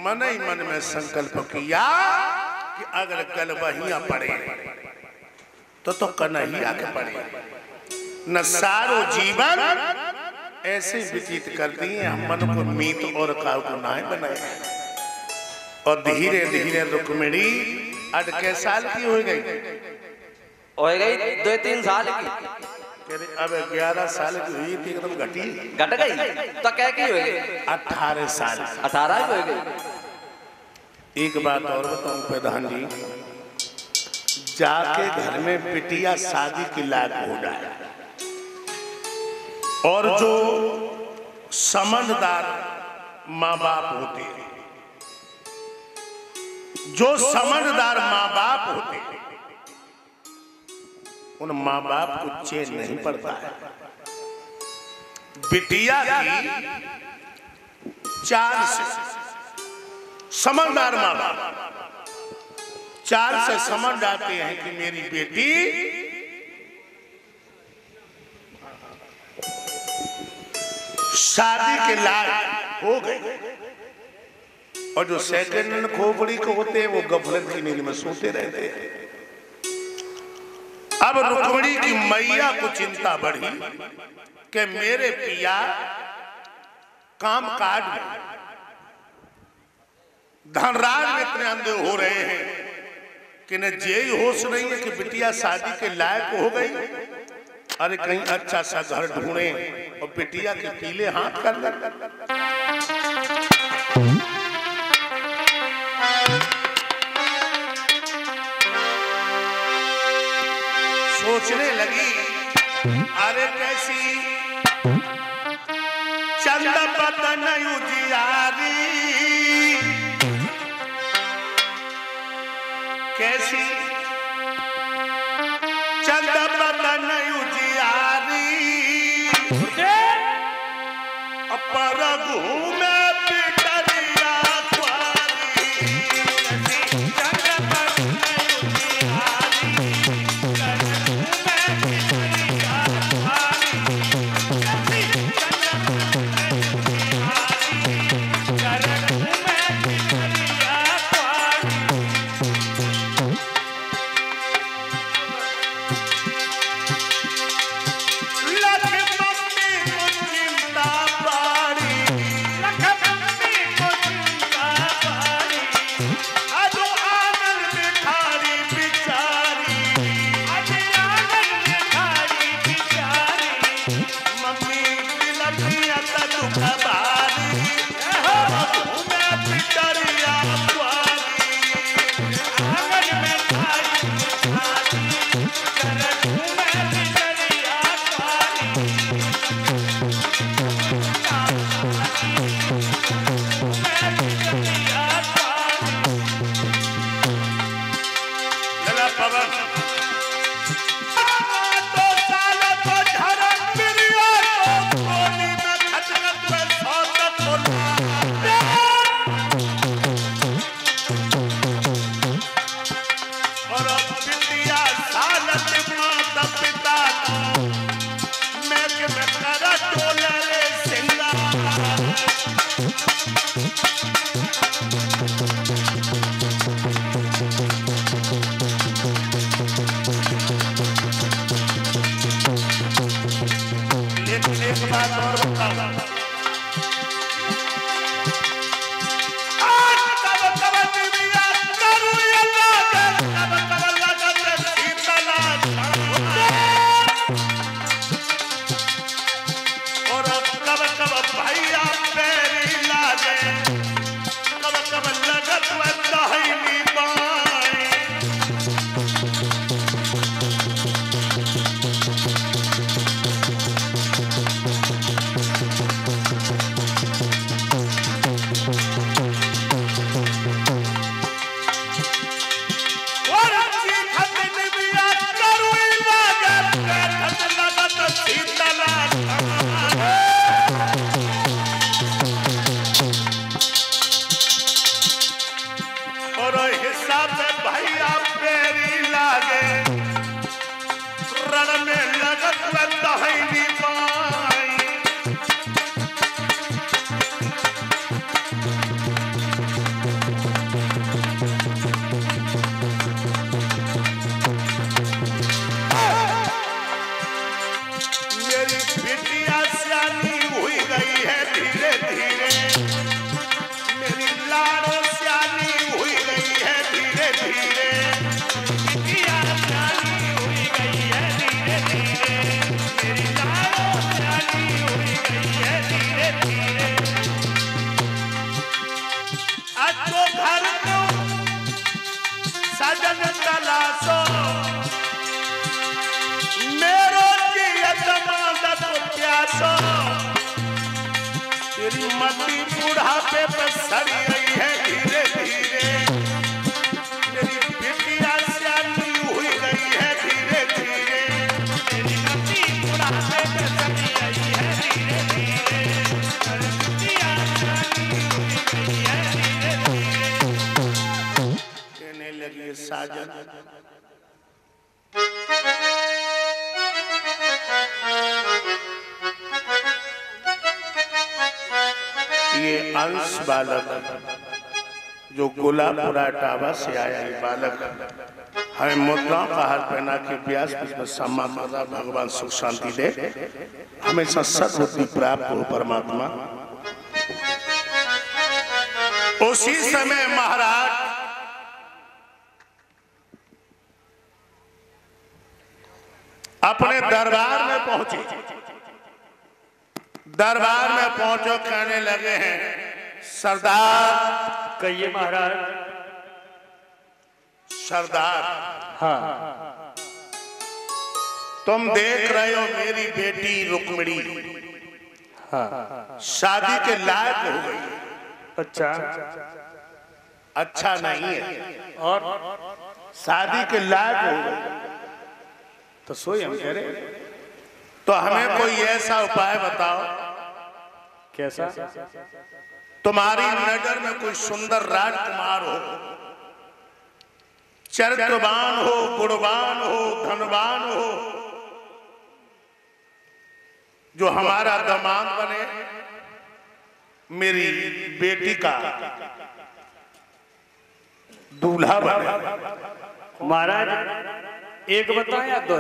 मन ही मन में संकल्प किया कि अगर गलबहिया पड़े तो कन्हैया के पड़े। न सारो जीवन ऐसे व्यतीत कर दिए, हम मन को मीत और काव को नाय बनाए। और धीरे धीरे रुक्मिणी 8 साल की हो गई 2-3 साल की। अब 11 साल की हुई थी, एकदम घट गई तो क्या की हुई 18 साल 18 हो गई। एक बात और बताऊं प्रधान जी, जाके घर में बिटिया शादी के लायक हो जाए और जो समझदार माँ बाप होते हैं, जो समझदार माँ बाप होते हैं, उन माँ बाप को चैन नहीं पड़ता है। बिटिया की 4 से समझदार माँ बाप 4 से समझ जाते हैं कि मेरी बेटी शादी के लायक हो गई। और जो सेकंड खोपड़ी को होते हैं वो गफलत की नींद में सोते रहते हैं। अब रुक्मिणी की मैया को चिंता बढ़ी कि मेरे पिया काम काज में धनराज में इतने अंधे हो रहे हैं कि न जे होश नहीं है कि बिटिया शादी के लायक हो गई। अरे कहीं अच्छा सा घर ढूंढे और बिटिया के पीले हाथ कर ले। सोचने लगी अरे कैसी चंद बदन उजियारी, कैसी चंद बदन उजियारी, पर घूमे पिटरिया ख्वारी, चंद बदन मेरी मती बुढ़ापे पे सड़ गई है धीरे धीरे, मेरी बिटिया सियानी हुई गई है धीरे धीरे, मेरी मती बुढ़ापे पे सड़ गई है धीरे धीरे, मेरी बिटिया सियानी हुई गई है धीरे धीरे। कहने लगी साजन ये अंश बालक जो गोलापुरा टावा से आया है बालक हमें मुद्राओं का हार पहना के व्यास में सम्मान करना, भगवान सुख शांति दे, हमेशा सद्बुद्धि प्राप्त हो परमात्मा। उसी समय महाराज अपने दरबार में पहुंचे। दरबार में पहुंचो कहने लगे हैं सरदार। कहिए महाराज। सरदार हाँ तुम देख रहे हो मेरी बेटी रुक्मिणी हाँ शादी के लायक हो गई। अच्छा अच्छा नहीं है और शादी के लायक हो गई तो सोई हम कह रहे तो हमें कोई ऐसा उपाय बताओ कैसा? तुम्हारी नजर में कोई सुंदर राजकुमार हो, चरित्रवान हो, गुणवान हो, धनवान हो, जो हमारा दामाद बने, मेरी बेटी का दूल्हा बने। महाराज एक बताएं या दो?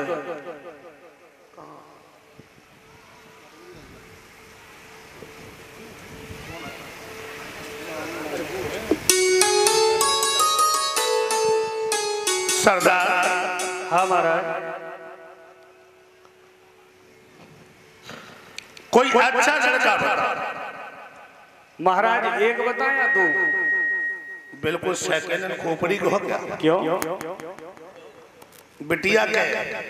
सरदार हाँ महाराज कोई अच्छा लड़का बता। महाराज एक बताएं या दो? बिल्कुल सेकंड खोपड़ी को हो गया। क्यों? बिटिया क्या है?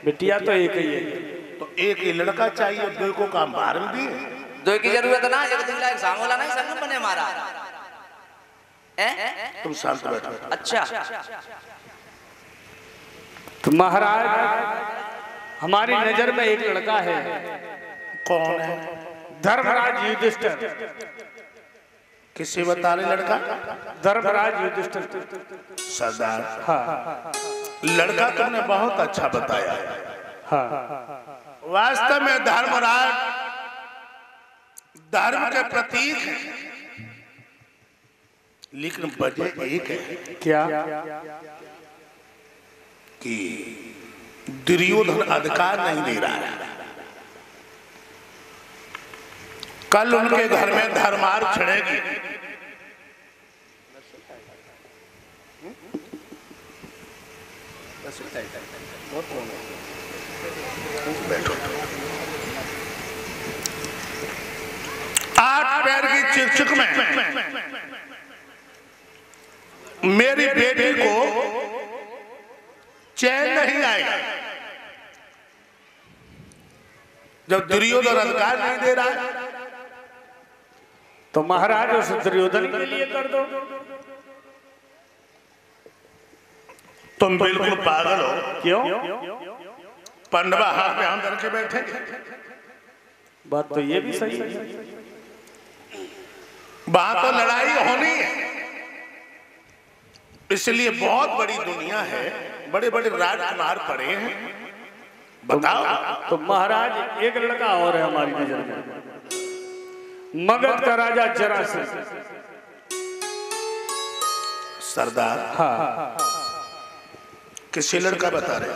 बिटिया तो एक ही है। तो एक ही लड़का चाहिए, दो को काम बाहर में दिए। दो की जरूरत ना, एक दिखला एक सांगोला नहीं संगम बने हमारा। तुम शांत बैठो। अच्छा तो महाराज हमारी नजर में एक लड़का है। कौन है? धर्मराज युधिष्ठिर। किसे बता रहे लड़का? धर्मराज युधिष्ठिर। सरदार हाँ लड़का तुमने बहुत अच्छा बताया। हाँ वास्तव में धर्मराज धर्म के प्रतीक है, लेकिन वजह एक है क्या? कि दुर्योधन अधिकार नहीं दे रहा है। कल उनके घर में धर्मार छिड़ेगी। बैठो। 8 पैर की चिकचिक में मेरी बेटी को चैन नहीं आएगा। जब दुर्योधन अधिकार नहीं दे रहा है तो महाराज उस दुर्योधन के लिए कर दो। तुम बिल्कुल पागल हो। क्यों? पंडवा हाथ में हम करके बैठे। बात तो ये भी सही है। वहां तो लड़ाई होनी है, इसलिए बहुत बड़ी दुनिया है, बड़े बड़े राजकुमार पड़े हैं। बताओ। तो महाराज एक लड़का और है हमारी नजर में, मगध का राजा जरासंध। सरदार हाँ किसी लड़का बता रहे?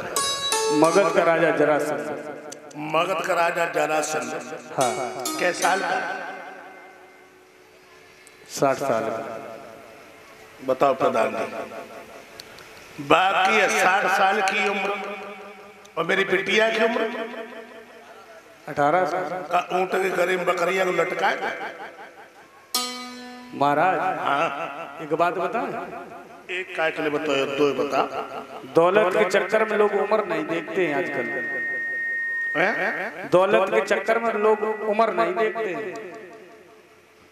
मगध का राजा जरासंध। मगध का राजा जरासंध। हाँ कै साल का? 60 साल का। बताओ प्रधान जी। बाकी 60 साल की उम्र और मेरी बिटिया की उम्र 18 साल का ऊंट के गले में बकरिया को लटकाए। महाराज हाँ एक बात बताएं? एक काय के लिए बताओ, दो बता। दौलत के चक्कर में लोग उम्र नहीं देखते हैं आजकल। दौलत के चक्कर में लोग उम्र नहीं देखते हैं।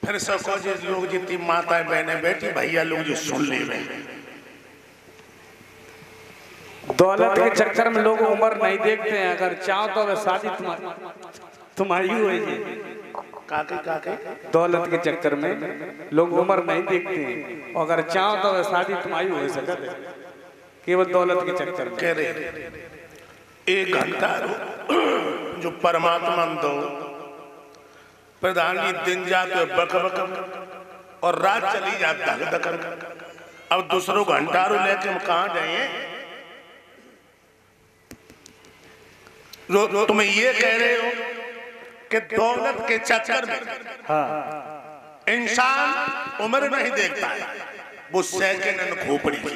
फिर सको जी लोग जितनी माताएं बहनें बैठी भैया लोग जो सुन ले रहे। दौलत के चक्कर में लोग उम्र नहीं देखते हैं, अगर चाहो तो अगर शादी तुम्हारी होगी। काके दौलत के चक्कर में लोग उम्र नहीं देखते हैं, और अगर चाहो तो अगर शादी तुम्हारी हो सकती है, केवल दौलत के चक्कर में। कह रहे 1 घंटा जो परमात्मा दो प्रधान जी दिन जाते बक बक और रात चली जाता है धक धक। अब दूसरों घंटा लेके हम कहाँ जाए? तुम ये कह रहे हो कि दौलत के चक्कर में इंसान उम्र नहीं देखता है, वो सेकंड खोपड़ी की।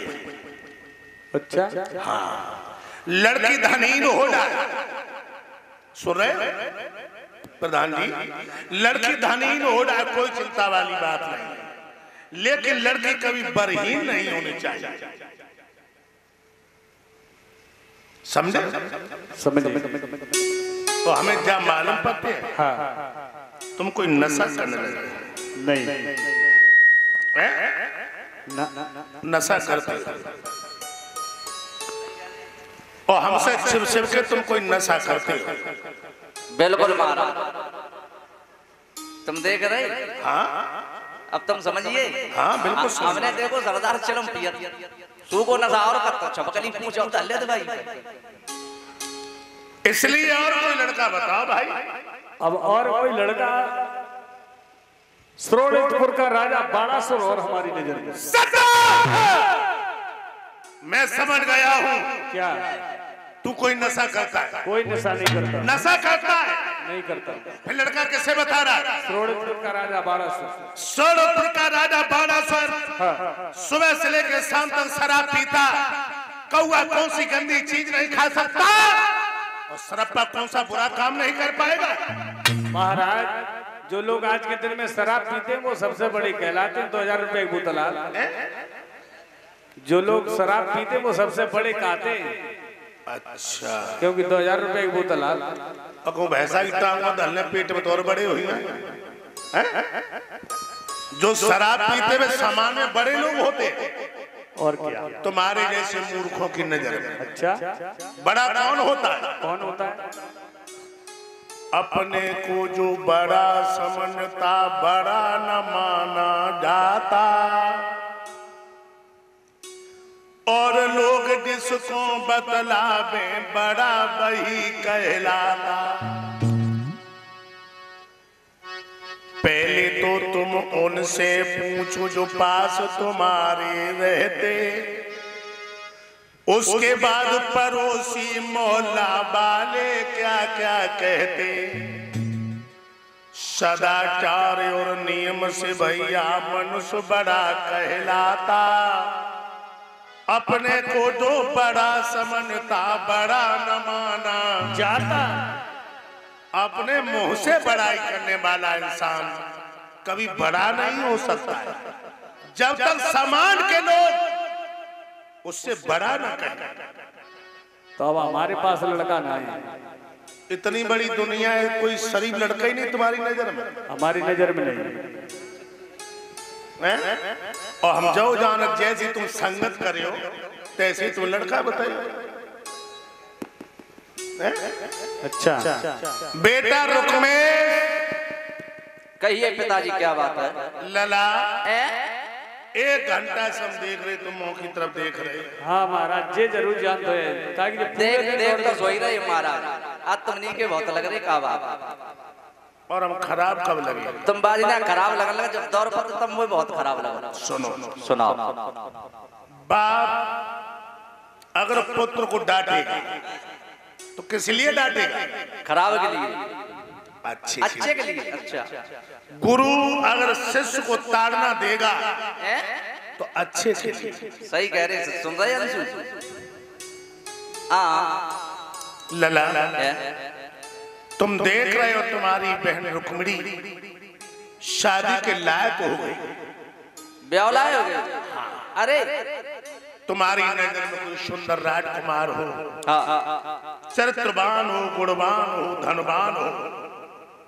अच्छा हाँ, लड़की धनीन हो जाए। सुन रहे प्रधान जी? लड़की धनीन हो जाए कोई चिंता वाली बात नहीं, लेकिन लड़की कभी बरहीन नहीं होनी चाहिए। समझे? समझे। तो हमें क्या मालूम पड़ते हैं? हाँ। तुम कोई नशा करने लगे? नहीं। नशा करते और हमसे छिप छिप के तुम कोई नशा करते हो? बिल्कुल महाराज, तुम देख रहे? हाँ अब तुम समझिए। हाँ बिल्कुल। हमने देखो सरदार चलम पियर तू को नशा और कत्तो छपकली पूछो दल्ले दे भाई। इसलिए और कोई लड़का बताओ भाई। अब और कोई लड़का श्रोणितपुर का राजा बाणासुर और हमारी नजर में। मैं समझ गया हूँ। क्या? तू कोई नशा करता है? कोई नशा नहीं करता। नशा करता है? नहीं करता। फिर लड़का कैसे बता रहा है? श्रोणितपुर का राजा बाणासुर। श्रोणितपुर का राजा बाणासुर हाँ। सुबह से लेकर शाम तक शराब पीता। कौआ कौन सी गंदी चीज नहीं खा सकता और सरप्पा कौन सा बुरा काम नहीं कर पाएगा? महाराज, जो लोग आज के दिन में शराब पीते हैं वो सबसे बड़े कहलाते हैं। 2000 रुपए की बोतल। जो लोग शराब पीते वो सबसे बड़े कहते हैं। अच्छा, क्योंकि 2000 रुपए की बोतल अगो भैंसा की टांग में दलने पेट में तो और बड़े हुई हैं। जो शराब पीते हुए सामान में बड़े लोग होते और क्या? तुम्हारे जैसे मूर्खों की नजर में। अच्छा, बड़ा कौन होता है? कौन होता है? अपने को जो बड़ा समझता बड़ा न माना जाता, और लोग जिसको बतलावे बड़ा वही कहलाता। पहले तो तुम उनसे पूछो जो पास तुम्हारे रहते, उसके बाद पड़ोसी मोहल्ला वाले क्या क्या कहते। सदाचार और नियम से भैया मनुष्य बड़ा कहलाता। अपने को जो बड़ा समझता बड़ा न माना जाता। अपने मुंह से बड़ाई करने वाला इंसान कभी बड़ा नहीं हो सकता है जब तक समाज के लोग उससे बड़ा न कहें। तो अब हमारे पास लड़का नहीं। इतनी बड़ी दुनिया है, कोई शरीफ लड़का ही नहीं तुम्हारी नजर में? हमारी नजर में नहीं। और हम जो जानत जैसी तुम संगत कर रहे हो तैसे तुम लड़का बताइए। अच्छा, बेटा रुकमेश, कहिए पिताजी क्या बात है? लला 1 घंटा से हम देख रहे, तुम मुंह की तरफ देख रहे। हाँ महाराज, ये जरूर जानते हैं ताकि देख तो सोई रहे महाराज। आज तुम नहीं के बहुत लग रहे का बात। और हम खराब कब लगे? तुम बाजी ना खराब लगा जब दौर पर तो तुम वो बहुत खराब लगा। सुनो सुनाओ। बाप अगर पुत्र को डांटेगा तो किस लिए डांटेगा? खराब के लिए, अच्छे के लिए। अच्छा, गुरु अगर शिष्य को ताड़ना देगा तो अच्छे के लिए। सही कह रहे, सुन रहे अंशु? लला तुम देख रहे हो तुम्हारी बहन रुक्मिणी शादी के लायक हो गई, ब्यावलाए हो गए। अरे तुम्हारी नजर में कोई सुंदर राजकुमार हो, चरित्रवान हो, गुणवान हो, धनवान हो,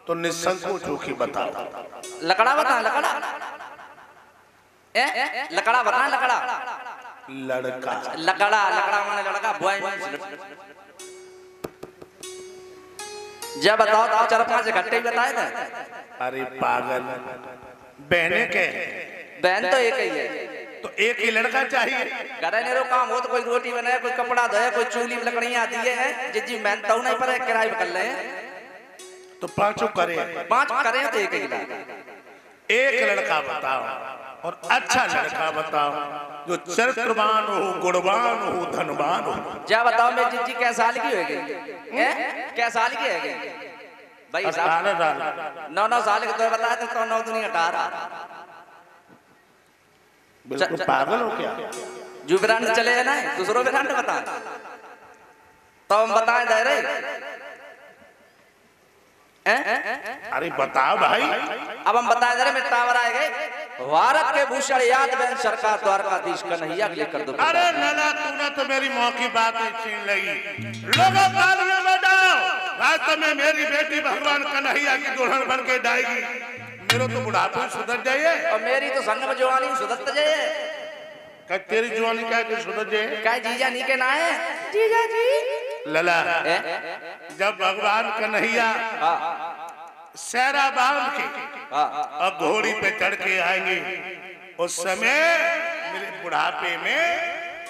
तो निसंकोच होके बता। लकड़ा बता, लकड़ा लकड़ा बता, लकड़ा लड़का। लकड़ा, लकड़ा माने लड़का, बॉय। जब बताओ तो 4-5 घंटे ही बताए थे। अरे पागल, बहने के बहन तो एक ही है, तो एक ही लड़का चाहिए। करे नेरो काम हो तो कोई रोटी बनाए, कोई कपड़ा धोए, कोई चूल्ही में लकड़ियां दिए हैं जिज्जी मैं तो नहीं पर किराए पे कर ले तो 5 करे, 5 करे तो एक ही लाख। एक लड़का बताओ और अच्छा लड़का बताओ जो चरित्रवान हो, गुणवान हो, धनवान हो। जा बताओ मेरी जिज्जी कै साल की होगी? कै साल की है भाई साहब? 9 साल के तो बताया तो 9 दुनिया 18। बिल्कुल पागल हो क्या? जो ब्रांड चले है ना, दूसरों ब्रांड बता तो हम बताए दे रहे। अरे बताओ भाई। अब हम बताए दे रहे, मेरे टावर आए गए। भारत के भूषण याद बेन सरकार द्वारकाधीश कन्हैया के लिए कर दो। अरे लला, तूने तो मेरी मौँ की बात छीन लगी। लोगों तालियां बजाओ, रास्ते में मेरी बेटी भगवान कन्हैया की दुल्हन बन के जाएगी। मेरे तो बुढ़ापे सुधर जाइए और मेरी तो संग में जवानी सुधरत जाए। क्या तेरी जवानी क्या कि सुधर जाए? क्या जीजा नी के ना है? जीजा जी लला, जब भगवान कन्हैया सहरा बांध के और घोड़ी पे चढ़ के आएंगे, उस समय मेरे बुढ़ापे में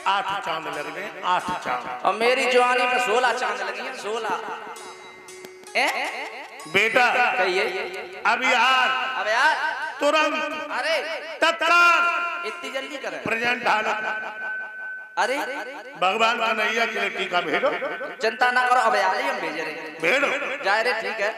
8 चांद लगने, 8 चांद। और मेरी जवानी में 16 चांद लगी है, 16। बेटा कहिए। अब यार, अब यार तुरंत, अरे तत्काल, इतनी जल्दी करे? प्रेजेंट हालत। अरे भगवान कन्हैया के लिए टीका भेजो। चिंता ना करो, अब यार ही हम भेज रहे हैं। भेजो। जा रहे, ठीक है।